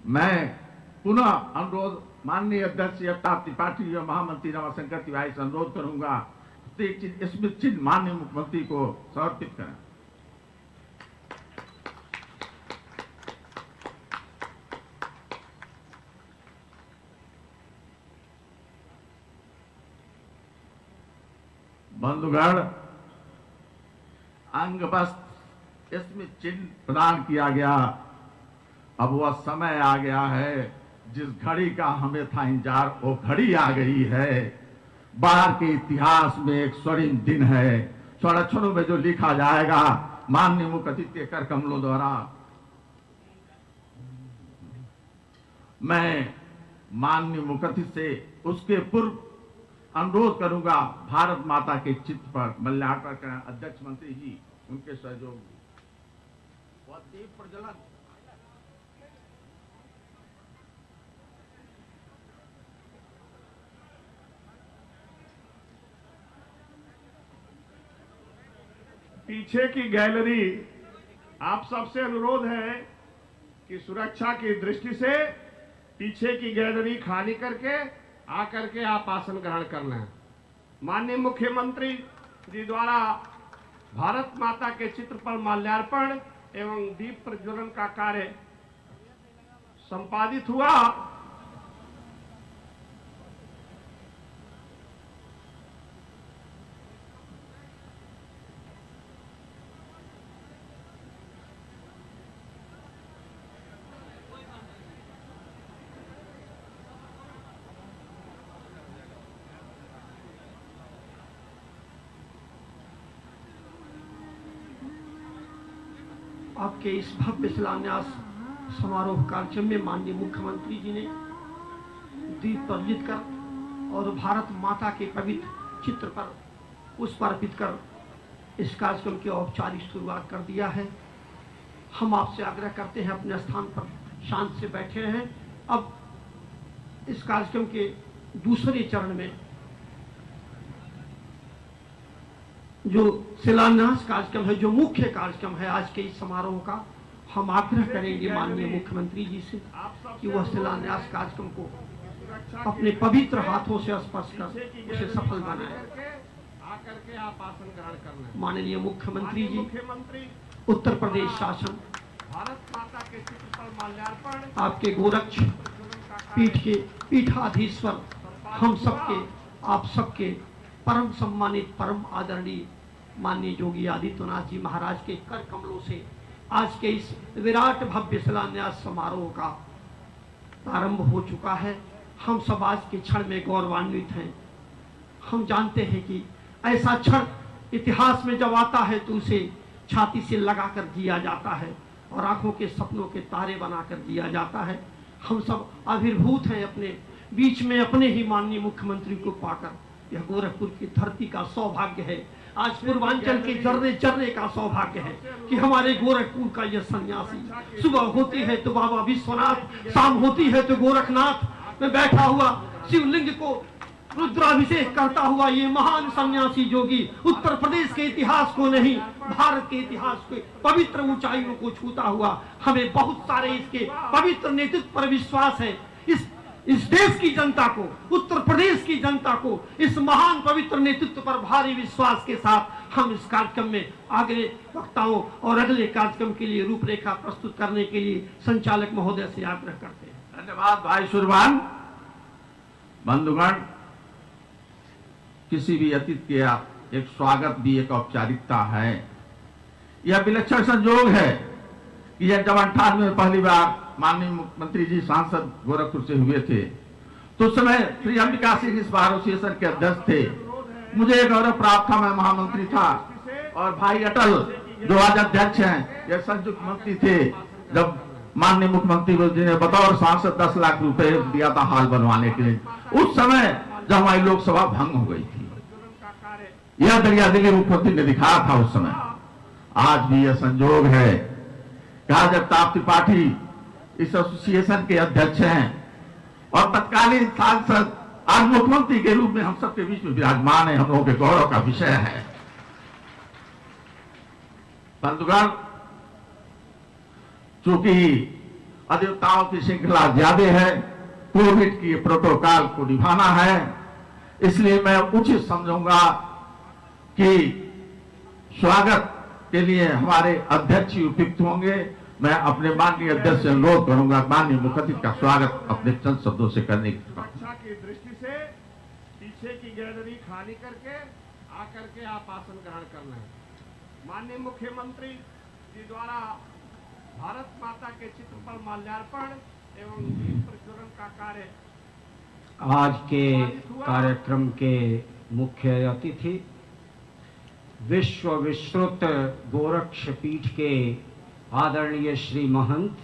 मैं पुनः अनुरोध माननीय अध्यक्ष अवतार त्रिपाठी और महामंत्री रमाशंकर तिवारी से अनुरोध करूंगा, स्मृति चिन्ह माननीय मुख्यमंत्री को समर्पित करें। बंधुगण, अंगबस्त्र स्मृति चिन्ह प्रदान किया गया। अब वह समय आ गया है जिस घड़ी का हमें था इंतजार, वो घड़ी आ गई है। बाहर के इतिहास में एक स्वर्णिम दिन है, स्वर्ण अक्षरों में जो लिखा जाएगा माननीय मुख्य अतिथि के कर कमलों द्वारा। मैं माननीय मुख्य अतिथि से उसके पूर्व अनुरोध करूंगा, भारत माता के चित्र पर माल्यार्पण करें। अध्यक्ष मंत्री जी उनके सहयोग वह दीप प्रज्वलन पीछे की गैलरी, आप सबसे अनुरोध है कि सुरक्षा की दृष्टि से पीछे की गैलरी खाली करके आकर के आप आसन ग्रहण करना है। माननीय मुख्यमंत्री जी द्वारा भारत माता के चित्र पर माल्यार्पण एवं दीप प्रज्वलन का कार्य संपादित हुआ। आपके इस भव्य शिलान्यास समारोह कार्यक्रम में माननीय मुख्यमंत्री जी ने दीप प्रज्वलित कर और भारत माता के पवित्र चित्र पर पुष्प अर्पित कर इस कार्यक्रम की औपचारिक शुरुआत कर दिया है। हम आपसे आग्रह करते हैं अपने स्थान पर शांत से बैठे रहें। अब इस कार्यक्रम के दूसरे चरण में जो शिलान्यास कार्यक्रम है, जो मुख्य कार्यक्रम है आज के इस समारोह का, हम आग्रह करेंगे माननीय मुख्यमंत्री जी से कि वह शिलान्यास कार्यक्रम को अपने पवित्र हाथों से स्पर्श कर उसे सफल बनाए। माननीय मुख्यमंत्री जी, उत्तर प्रदेश शासन, भारत माता के चित्र पर माल्यार्पण, आपके गोरक्ष पीठ के पीठाधीश्वर, हम सबके, आप सबके परम सम्मानित, परम आदरणीय माननीय योगी आदित्यनाथ जी महाराज के कर कमलों से आज के इस विराट भव्य शिलान्यास समारोह का प्रारंभ हो चुका है। हम सब आज के क्षण में गौरवान्वित हैं। हम जानते हैं कि ऐसा क्षण इतिहास में जब आता है तो उसे छाती से लगाकर जिया जाता है और आंखों के सपनों के तारे बनाकर जिया जाता है। हम सब आविर्भूत हैं अपने बीच में अपने ही माननीय मुख्यमंत्री को पाकर। यह गोरखपुर की धरती का सौभाग्य है, आज पूर्वांचल के जर्रे जर्रे का सौभाग्य है कि हमारे गोरखपुर का यह सन्यासी, सुबह होती है तो बाबा विश्वनाथ, शाम होती है तो गोरखनाथ में बैठा हुआ शिवलिंग को रुद्राभिषेक करता हुआ ये महान सन्यासी योगी उत्तर प्रदेश के इतिहास को नहीं, भारत के इतिहास के पवित्र ऊंचाइयों को छूता हुआ हमें बहुत सारे इसके पवित्र नेतृत्व पर विश्वास है। इस देश की जनता को, उत्तर प्रदेश की जनता को इस महान पवित्र नेतृत्व पर भारी विश्वास के साथ हम इस कार्यक्रम में आगे वक्ताओं और अगले कार्यक्रम के लिए रूपरेखा प्रस्तुत करने के लिए संचालक महोदय से आग्रह करते हैं। धन्यवाद भाई सुरभान। बंधुगण, किसी भी अतिथि के एक स्वागत भी एक औपचारिकता है। यह विलक्षण संयोग है कि यह जब 98 में पहली बार माननीय मुख्यमंत्री जी सांसद गोरखपुर से हुए थे तो उस समय श्री अंबिका सिंह इस बार एसोसिएशन के अध्यक्ष थे। मुझे गौरव प्राप्त था, मैं महामंत्री था और भाई अटल जो आज अध्यक्ष हैं, यह संयुक्त मंत्री थे जब माननीय मुख्यमंत्री जी ने बतौर सांसद 10 लाख रुपए दिया था हाल बनवाने के लिए। उस समय जब हमारी लोकसभा भंग हो गई थी, यह दरियादिली मुख्यमंत्री ने दिखाया था उस समय। आज भी यह संयोग है कि आज अवतार त्रिपाठी इस एसोसिएशन के अध्यक्ष हैं और तत्कालीन सांसद आज मुख्यमंत्री के रूप में हम सबके बीच में विराजमान है। हम लोगों के गौरव का विषय है। बंधुगण, चूंकि अधिवक्ताओं की श्रृंखला ज्यादा है, कोविड की प्रोटोकॉल को निभाना है, इसलिए मैं उचित समझूंगा कि स्वागत के लिए हमारे अध्यक्ष उपयुक्त होंगे। मैं अपने माननीय अध्यक्ष से अनुरोध करूंगा माननीय मुख्य अतिथि का स्वागत अपने चंद शब्दों से करने की। सुरक्षा की दृष्टि से पीछे की गैलरी खाली करके आकर के आप आसन ग्रहण करना है। माननीय मुख्यमंत्री जी द्वारा भारत माता के चित्र पर माल्यार्पण एवं दीप प्रज्वलन का कार्य आज के कार्यक्रम के मुख्य अतिथि विश्व विश्रुत गोरक्ष पीठ के आदरणीय श्री महंत,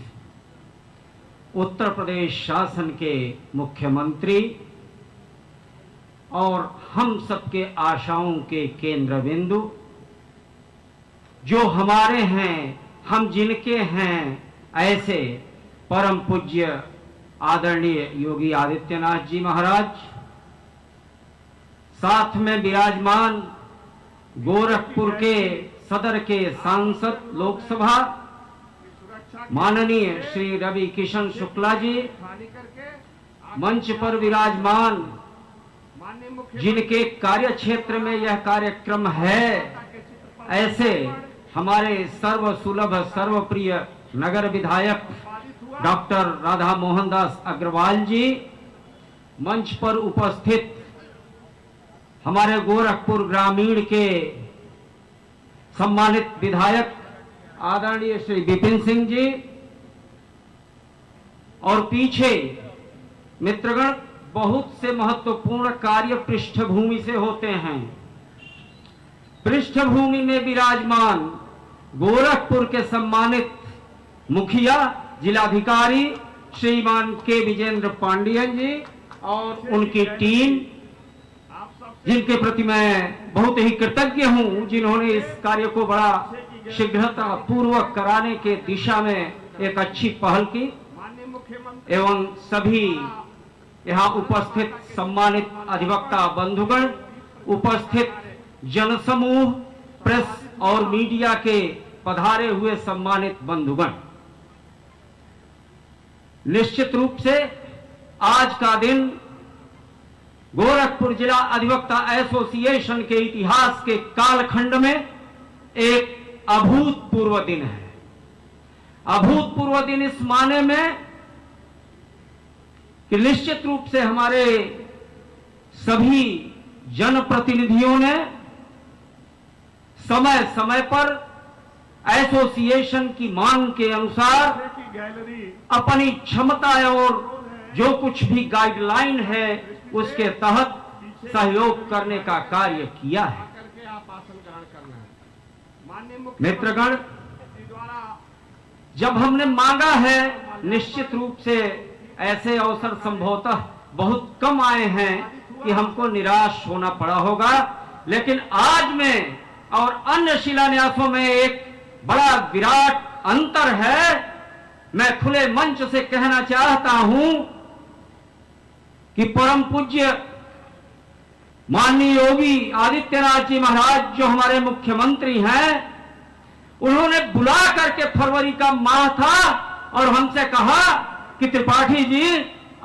उत्तर प्रदेश शासन के मुख्यमंत्री और हम सबके आशाओं के केंद्र बिंदु, जो हमारे हैं, हम जिनके हैं, ऐसे परम पूज्य आदरणीय योगी आदित्यनाथ जी महाराज, साथ में विराजमान गोरखपुर के सदर के सांसद लोकसभा माननीय श्री रवि किशन शुक्ला जी, खाली करके मंच पर विराजमान माननीय मुख्य जिनके कार्य क्षेत्र में यह कार्यक्रम है, ऐसे हमारे सर्व सुलभ सर्वप्रिय नगर विधायक डॉक्टर राधा मोहन दास अग्रवाल जी, मंच पर उपस्थित हमारे गोरखपुर ग्रामीण के सम्मानित विधायक आदरणीय श्री विपिन सिंह जी, और पीछे मित्रगण बहुत से महत्वपूर्ण कार्य पृष्ठभूमि से होते हैं। पृष्ठभूमि में विराजमान गोरखपुर के सम्मानित मुखिया जिलाधिकारी श्रीमान के विजेंद्र पांडियन जी और उनकी टीम, आप सबसे जिनके प्रति मैं बहुत ही कृतज्ञ हूं, जिन्होंने इस कार्य को बड़ा शीघ्रता पूर्वक कराने के दिशा में एक अच्छी पहल की, माननीय मुख्यमंत्री एवं सभी यहाँ उपस्थित सम्मानित अधिवक्ता बंधुगण, उपस्थित जनसमूह, प्रेस और मीडिया के पधारे हुए सम्मानित बंधुगण, निश्चित रूप से आज का दिन गोरखपुर जिला अधिवक्ता एसोसिएशन के इतिहास के कालखंड में एक अभूतपूर्व दिन है। अभूतपूर्व दिन इस माने में कि निश्चित रूप से हमारे सभी जनप्रतिनिधियों ने समय समय पर एसोसिएशन की मांग के अनुसार की गैलरी अपनी क्षमता और जो कुछ भी गाइडलाइन है उसके तहत सहयोग करने का कार्य किया है। करके आप आसन ग्रहण करना है। माननीय मुख्य मित्रगण, जी द्वारा जब हमने मांगा है, निश्चित रूप से ऐसे अवसर संभवतः बहुत कम आए हैं कि हमको निराश होना पड़ा होगा, लेकिन आज में और अन्य शिलान्यासों में एक बड़ा विराट अंतर है। मैं खुले मंच से कहना चाहता हूं कि परम पूज्य माननीय योगी आदित्यनाथ जी महाराज, जो हमारे मुख्यमंत्री हैं, उन्होंने बुला करके फरवरी का माह था और हमसे कहा कि त्रिपाठी जी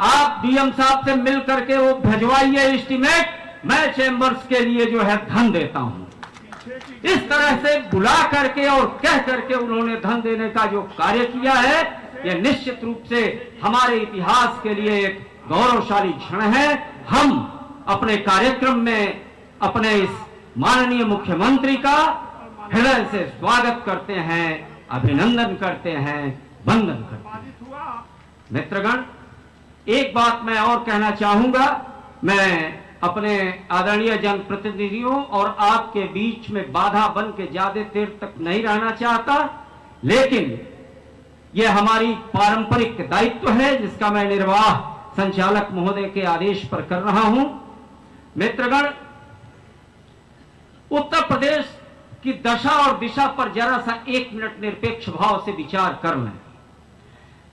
आप डीएम साहब से मिल करके वो भिजवाइए एस्टीमेट, मैं चैंबर्स के लिए जो है धन देता हूं। इस तरह से बुला करके और कह करके उन्होंने धन देने का जो कार्य किया है, यह निश्चित रूप से हमारे इतिहास के लिए एक गौरवशाली क्षण है। हम अपने कार्यक्रम में अपने इस माननीय मुख्यमंत्री का हृदय से स्वागत करते हैं, अभिनंदन करते हैं, वंदन करते हैं। बाधित हुआ मित्रगण, एक बात मैं और कहना चाहूंगा। मैं अपने आदरणीय जनप्रतिनिधियों और आपके बीच में बाधा बन के ज्यादा देर तक नहीं रहना चाहता, लेकिन यह हमारी पारंपरिक दायित्व है जिसका मैं निर्वाह संचालक महोदय के आदेश पर कर रहा हूं। मित्रगण, उत्तर प्रदेश की दशा और दिशा पर जरा सा 1 मिनट निरपेक्ष भाव से विचार कर लें।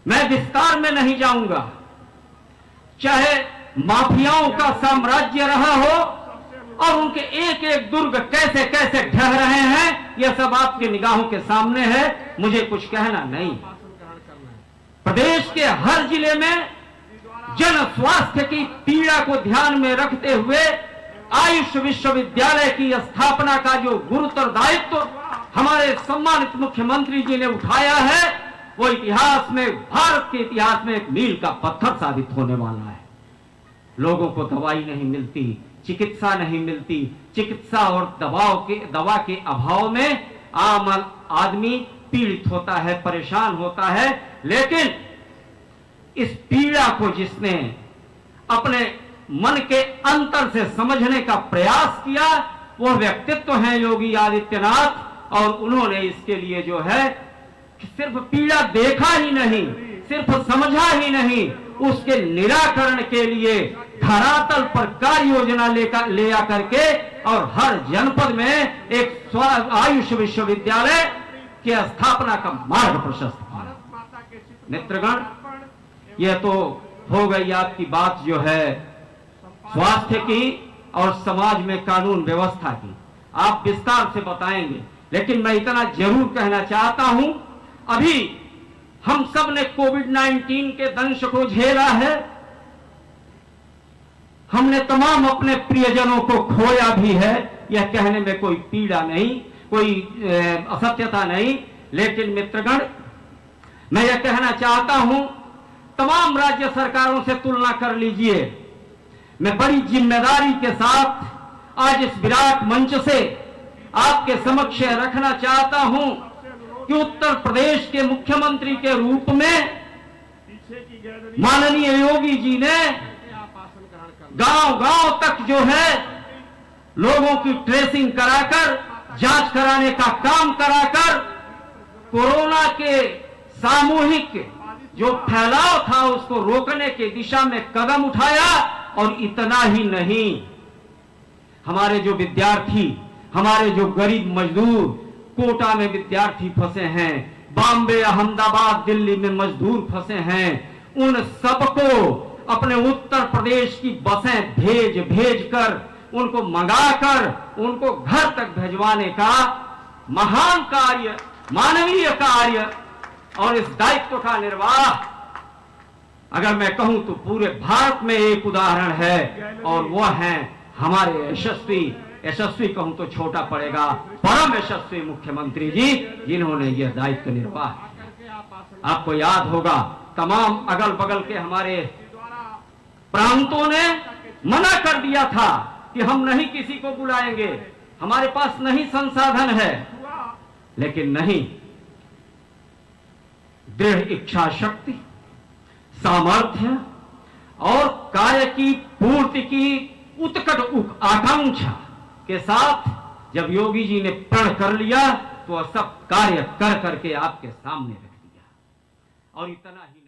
मैं विस्तार में नहीं जाऊंगा। चाहे माफियाओं का साम्राज्य रहा हो और उनके एक एक दुर्ग कैसे कैसे ढह रहे हैं, यह सब आपकी निगाहों के सामने है, मुझे कुछ कहना नहीं। आसन ग्रहण करना है। प्रदेश के हर जिले में जन स्वास्थ्य की पीड़ा को ध्यान में रखते हुए आयुष विश्वविद्यालय की स्थापना का जो गुरुतर दायित्व हमारे सम्मानित मुख्यमंत्री जी ने उठाया है, वो इतिहास में, भारत के इतिहास में एक मील का पत्थर साबित होने वाला है। लोगों को दवाई नहीं मिलती, चिकित्सा नहीं मिलती, चिकित्सा और दवा के अभाव में आम आदमी पीड़ित होता है, परेशान होता है। लेकिन इस पीड़ा को जिसने अपने मन के अंतर से समझने का प्रयास किया, वह व्यक्तित्व है योगी आदित्यनाथ। और उन्होंने इसके लिए जो है सिर्फ पीड़ा देखा ही नहीं, सिर्फ समझा ही नहीं, उसके निराकरण के लिए धरातल पर कार्य योजना ले आकर के और हर जनपद में एक आयुष विश्वविद्यालय की स्थापना का मार्ग प्रशस्त किया। मित्रगण, यह तो हो गई आपकी बात जो है स्वास्थ्य की और समाज में कानून व्यवस्था की, आप विस्तार से बताएंगे। लेकिन मैं इतना जरूर कहना चाहता हूं, अभी हम सब ने कोविड-19 के दंश को झेला है, हमने तमाम अपने प्रियजनों को खोया भी है। यह कहने में कोई पीड़ा नहीं, कोई असत्यता नहीं। लेकिन मित्रगण, मैं यह कहना चाहता हूं, तमाम राज्य सरकारों से तुलना कर लीजिए। मैं बड़ी जिम्मेदारी के साथ आज इस विराट मंच से आपके समक्ष रखना चाहता हूं कि उत्तर प्रदेश के मुख्यमंत्री के रूप में माननीय योगी जी ने गांव-गांव तक जो है लोगों की ट्रेसिंग कराकर, जांच कराने का काम कराकर कोरोना के सामूहिक जो फैलाव था उसको रोकने की दिशा में कदम उठाया। और इतना ही नहीं, हमारे जो विद्यार्थी, हमारे जो गरीब मजदूर, कोटा में विद्यार्थी फंसे हैं, बॉम्बे, अहमदाबाद, दिल्ली में मजदूर फंसे हैं, उन सबको अपने उत्तर प्रदेश की बसें भेज कर, उनको मंगाकर, उनको घर तक भेजवाने का महान कार्य, मानवीय कार्य और इस दायित्व का निर्वाह अगर मैं कहूं तो पूरे भारत में एक उदाहरण है, और वह है हमारे यशस्वी कहूं तो छोटा पड़ेगा, परम यशस्वी मुख्यमंत्री जी, जिन्होंने यह दायित्व निर्वाह। आपको याद होगा, तमाम अगल बगल के हमारे प्रांतों ने मना कर दिया था कि हम नहीं किसी को बुलाएंगे, हमारे पास नहीं संसाधन है। लेकिन नहीं, दृढ़ इच्छा शक्ति, सामर्थ्य और कार्य की पूर्ति की उत्कट आकांक्षा के साथ जब योगी जी ने प्रण कर लिया तो वह सब कार्य कर करके आपके सामने रख दिया। और इतना ही